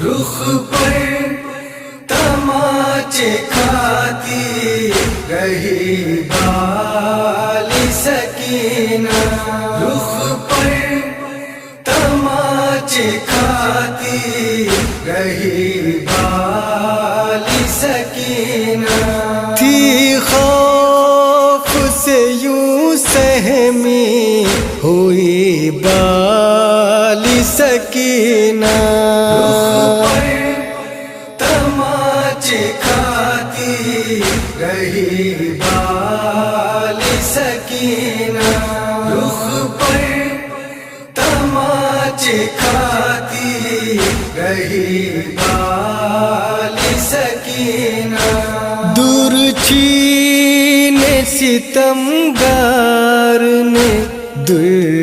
رخ پر تماچے کھاتی رہی بالی سکینہ، رخ پر تماچے کھاتی رہی بالی سکینہ، تھی خوف سے یوں سہمی ہوئی بالی سکینہ، تماچے کھاتی رہی بالی سکینہ، رخ پر تماچے کھاتی رہی بالی سکینہ، دور چھینے ستمگار نے در